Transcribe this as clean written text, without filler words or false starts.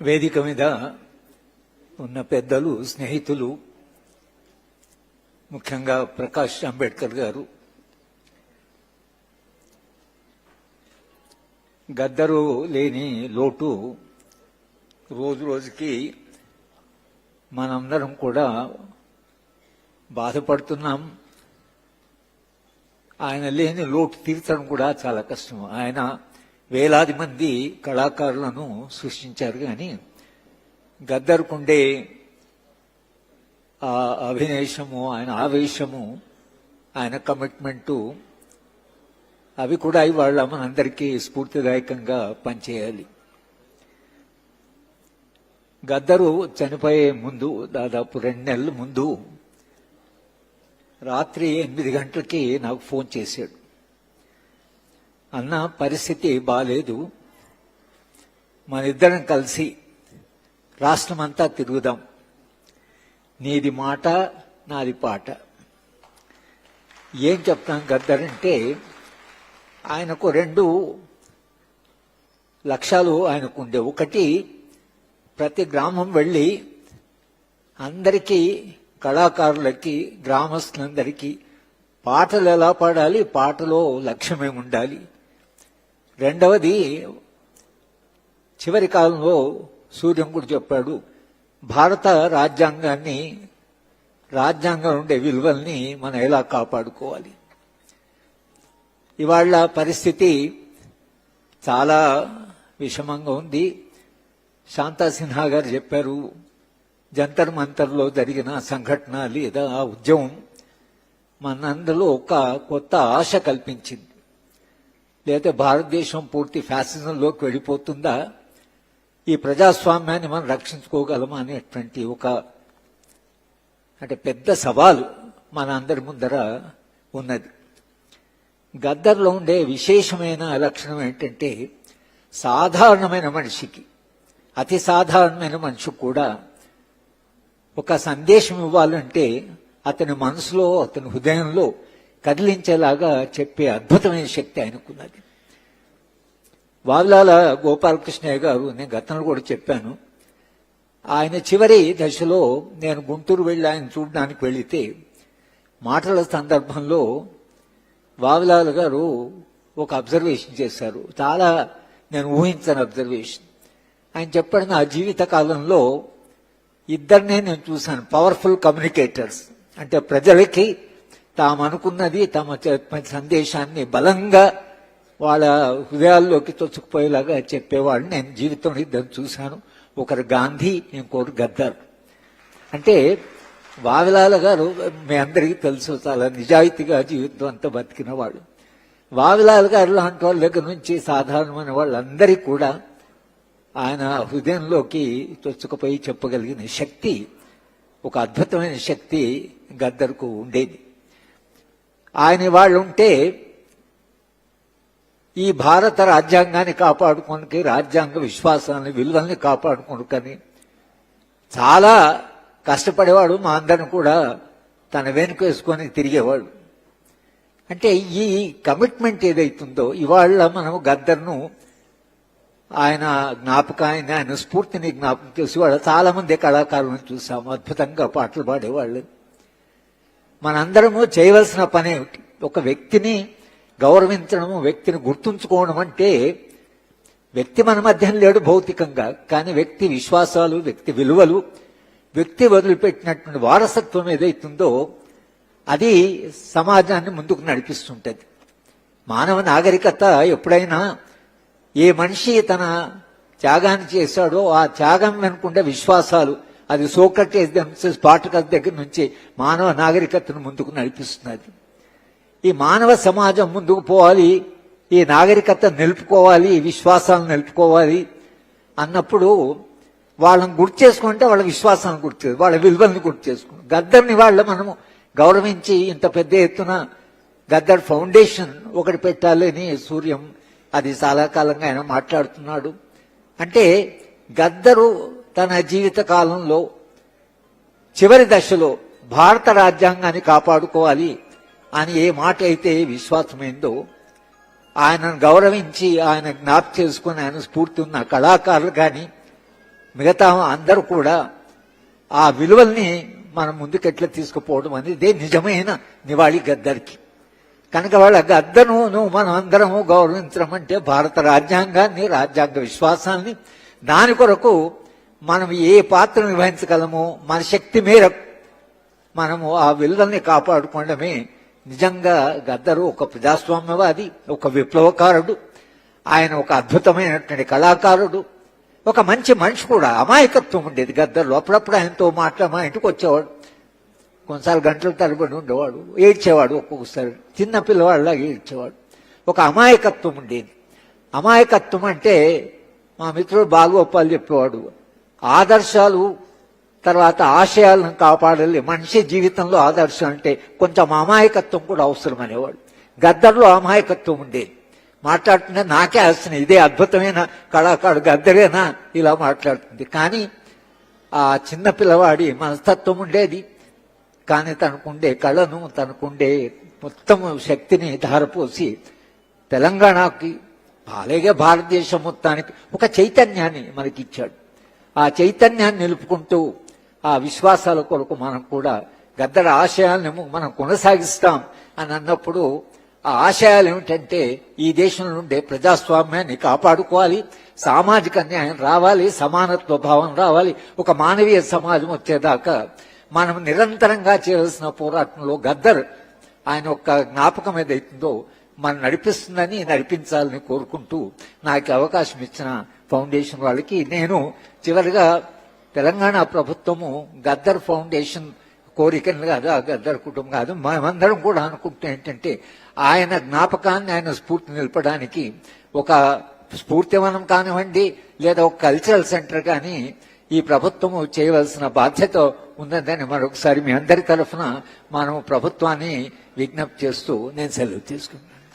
వేదిక మీద ఉన్న పెద్దలు, స్నేహితులు, ముఖ్యంగా ప్రకాష్ అంబేద్కర్ గారు, గద్దరు లేని లోటు రోజు రోజుకి మనందరం కూడా బాధపడుతున్నాం. ఆయన లేని లోటు తీర్చడం కూడా చాలా కష్టం. ఆయన వేలాది మంది కళాకారులను సృష్టించారు, కానీ గద్దరుకుండే ఆ అభినయము, ఆయన ఆవేశము, ఆయన కమిట్మెంటు, అవి కూడా ఇవాళ మనందరికీ స్ఫూర్తిదాయకంగా పనిచేయాలి. గద్దరు చనిపోయే ముందు, దాదాపు 2 నెలల ముందు, రాత్రి 8 గంటలకి నాకు ఫోన్ చేశాడు. అన్న, పరిస్థితి బాలేదు, మన ఇద్దరం కలిసి రాష్ట్రమంతా తిరుగుదాం, నీది మాట నాది పాట. ఏం చెప్తాం గద్దరంటే, ఆయనకు 2 లక్ష్యాలు ఆయనకుండే. ఒకటి, ప్రతి గ్రామం వెళ్ళి అందరికీ, కళాకారులకి, గ్రామస్తులందరికీ పాటలు ఎలా పాడాలి, పాటలో లక్ష్యమే ఉండాలి. రెండవది, చివరి కాలంలో సూర్యం కూడా చెప్పాడు, భారత రాజ్యాంగాన్ని, రాజ్యాంగం ఉండే విలువల్ని మనం ఎలా కాపాడుకోవాలి. ఇవాళ పరిస్థితి చాలా విషమంగా ఉంది. శాంతా సిన్హా గారు చెప్పారు, జంతర్ మంతర్లో జరిగిన సంఘటన లేదా ఆ ఉద్యమం మనందరిలో ఒక కొత్త ఆశ కల్పించింది. లేదా భారతదేశం పూర్తి ఫ్యాసిజంలోకి వెళ్ళిపోతుందా, ఈ ప్రజాస్వామ్యాన్ని మనం రక్షించుకోగలమా అనేటువంటి ఒక పెద్ద సవాలు మన అందరి ముందర ఉన్నది. గద్దర్లో ఉండే విశేషమైన లక్షణం ఏంటంటే, సాధారణమైన మనిషికి, అతి సాధారణమైన మనిషికి కూడా ఒక సందేశం ఇవ్వాలంటే అతని మనసులో, అతని హృదయంలో కదిలించేలాగా చెప్పే అద్భుతమైన శక్తి ఆయనకున్నది. వావిలాల గోపాలకృష్ణయ్య గారు, నేను గతంలో కూడా చెప్పాను, ఆయన చివరి దశలో నేను గుంటూరు వెళ్ళి ఆయన చూడడానికి వెళితే, మాటల సందర్భంలో వావిలాల గారు ఒక అబ్జర్వేషన్ చేశారు. చాలా నేను ఊహించని అబ్జర్వేషన్. ఆయన చెప్పాడు, నా జీవిత కాలంలో ఇద్దరినే నేను చూశాను, పవర్ఫుల్ కమ్యూనికేటర్స్. అంటే ప్రజలకి తాము అనుకున్నది, తమ సందేశాన్ని బలంగా వాళ్ళ హృదయాల్లోకి తొచ్చుకుపోయేలాగా చెప్పేవాళ్ళు నేను జీవితంలో ఇద్దరు చూశాను. ఒకరు గాంధీ, ఇంకోరు గద్దర్. అంటే వావిలాల గారు మీ అందరికీ తెలుసు, చాలా నిజాయితీగా జీవితం అంతా బతికిన వాళ్ళు. వావిలాల గారు లాంటి వాళ్ళ దగ్గర నుంచి సాధారణమైన వాళ్ళందరికీ కూడా ఆయన హృదయంలోకి తొచ్చుకుపోయి చెప్పగలిగిన శక్తి, ఒక అద్భుతమైన శక్తి గద్దర్కు ఉండేది. ఆయన వాళ్ళు ఉంటే ఈ భారత రాజ్యాంగాన్ని కాపాడుకోనికి, రాజ్యాంగ విశ్వాసాన్ని, విలువల్ని కాపాడుకోనికని చాలా కష్టపడేవాడు. మా అందరిని కూడా తన వెనుక వేసుకొని తిరిగేవాడు. అంటే ఈ కమిట్మెంట్ ఏదైతుందో, ఇవాళ మనం గద్దర్ను, ఆయన జ్ఞాపకాన్ని, ఆయన స్ఫూర్తిని జ్ఞాపకం చేసి వాళ్ళు చాలా మంది కళాకారులను చూసాము, అద్భుతంగా పాటలు పాడేవాళ్ళు. మనందరము చేయవలసిన పని ఏమిటి? ఒక వ్యక్తిని గౌరవించడము, వ్యక్తిని గుర్తుంచుకోవడం. అంటే వ్యక్తి మన మధ్యన లేడు భౌతికంగా, కానీ వ్యక్తి విశ్వాసాలు, వ్యక్తి విలువలు, వ్యక్తి వదిలిపెట్టినటువంటి వారసత్వం ఏదైతుందో అది సమాజాన్ని ముందుకు నడిపిస్తుంటది. మానవ నాగరికత ఎప్పుడైనా ఏ మనిషి తన త్యాగాన్ని చేశాడో ఆ త్యాగం వెనుకుండే విశ్వాసాలు, అది సోక్రటీస్, స్పార్టకస్ దగ్గర నుంచి మానవ నాగరికతను ముందుకు నడిపిస్తున్నది. ఈ మానవ సమాజం ముందుకు పోవాలి, ఈ నాగరికత నిలుపుకోవాలి, ఈ విశ్వాసాలను నిలుపుకోవాలి అన్నప్పుడు వాళ్ళని గుర్తు చేసుకుంటే వాళ్ళ విశ్వాసాలను గుర్తు చేసుకో, వాళ్ళ విలువలను గుర్తు చేసుకుంటాం. గద్దర్ని వాళ్ళ మనము గౌరవించి ఇంత పెద్ద ఎత్తున గద్దర్ ఫౌండేషన్ ఒకటి పెట్టాలని సూర్యం అది చాలా కాలంగా ఆయన మాట్లాడుతున్నాడు. అంటే గద్దరు తన జీవిత కాలంలో చివరి దశలో భారత రాజ్యాంగాన్ని కాపాడుకోవాలి అని ఏ మాట అయితే విశ్వాసమైందో, ఆయనను గౌరవించి ఆయన జ్ఞాపకం చేసుకుని ఆయన స్ఫూర్తి ఉన్న కళాకారులు కానీ, మిగతా అందరూ కూడా ఆ విలువల్ని మనం ముందుకెట్లా తీసుకుపోవడం అనేది నిజమైన నివాళి గద్దర్కి. కనుక వాళ్ళ గద్దరును మనం అందరము గౌరవించడం అంటే భారత రాజ్యాంగాన్ని, రాజ్యాంగ విశ్వాసాన్ని, దాని కొరకు మనం ఏ పాత్ర నిర్వహించగలమో మన శక్తి మేరకు మనము ఆ విలువల్ని కాపాడుకోవడమే నిజంగా గద్దరు ఒక ప్రజాస్వామ్యవాది, ఒక విప్లవకారుడు, ఆయన ఒక అద్భుతమైనటువంటి కళాకారుడు, ఒక మంచి మనిషి కూడా. అమాయకత్వం ఉండేది గద్దర్లో. అప్పుడప్పుడు ఆయనతో మా ఇంటికి వచ్చేవాడు, కొన్నిసార్లు గంటల తరబడి ఉండేవాడు, ఏడ్చేవాడు, ఒక్కొక్కసారి చిన్న పిల్లవాడిలాగా ఏడ్చేవాడు. ఒక అమాయకత్వం ఉండేది. అమాయకత్వం అంటే మా మిత్రుడు బాలగోపాల్ చెప్పేవాడు, ఆదర్శాలు తర్వాత ఆశయాలను కాపాడాలి, మనిషి జీవితంలో ఆదర్శం అంటే కొంచెం అమాయకత్వం కూడా అవసరం అనేవాడు. గద్దర్లో అమాయకత్వం ఉండేది. మాట్లాడుతుంటే నాకే వస్తున్నాయి, ఇదే అద్భుతమైన కళాకారుడు గద్దరేనా ఇలా మాట్లాడుతుంది. కానీ ఆ చిన్న పిల్లవాడి మనస్తత్వం ఉండేది. కానీ తనకుండే కళను, తనకుండే మొత్తం శక్తిని ధారపోసి తెలంగాణకి, అలాగే భారతదేశం మొత్తానికి ఒక చైతన్యాన్ని మనకిచ్చాడు. ఆ చైతన్యాన్ని నిలుపుకుంటూ ఆ విశ్వాసాల కొరకు మనం కూడా గద్దర ఆశయాలను మనం కొనసాగిస్తాం అని అన్నప్పుడు ఆ ఆశయాలు ఏమిటంటే ఈ దేశంలో ఉండే ప్రజాస్వామ్యాన్ని కాపాడుకోవాలి, సామాజిక న్యాయం రావాలి, సమానత్వ భావం రావాలి, ఒక మానవీయ సమాజం వచ్చేదాకా మనం నిరంతరంగా చేయవలసిన పోరాటంలో గద్దర్ ఆయన యొక్క జ్ఞాపకం ఏదైతుందో మనం నడిపిస్తుందని, నడిపించాలని కోరుకుంటూ నాకు అవకాశం ఇచ్చిన ఫౌండేషన్ వాళ్ళకి నేను చివరిగా తెలంగాణ ప్రభుత్వము గద్దర్ ఫౌండేషన్ కోరికలు కాదు, ఆ గద్దర్ కుటుంబం కాదు, మేమందరం కూడా అనుకుంటే ఏంటంటే ఆయన జ్ఞాపకాన్ని, ఆయన స్ఫూర్తి నిలపడానికి ఒక స్ఫూర్తివనం కానివ్వండి, లేదా ఒక కల్చరల్ సెంటర్ కానీ ఈ ప్రభుత్వము చేయవలసిన బాధ్యత ఉన్నదని మరొకసారి మీ అందరి తరఫున మనం ప్రభుత్వాన్ని విజ్ఞప్తి చేస్తూ నేను సెలవు తీసుకున్నాను.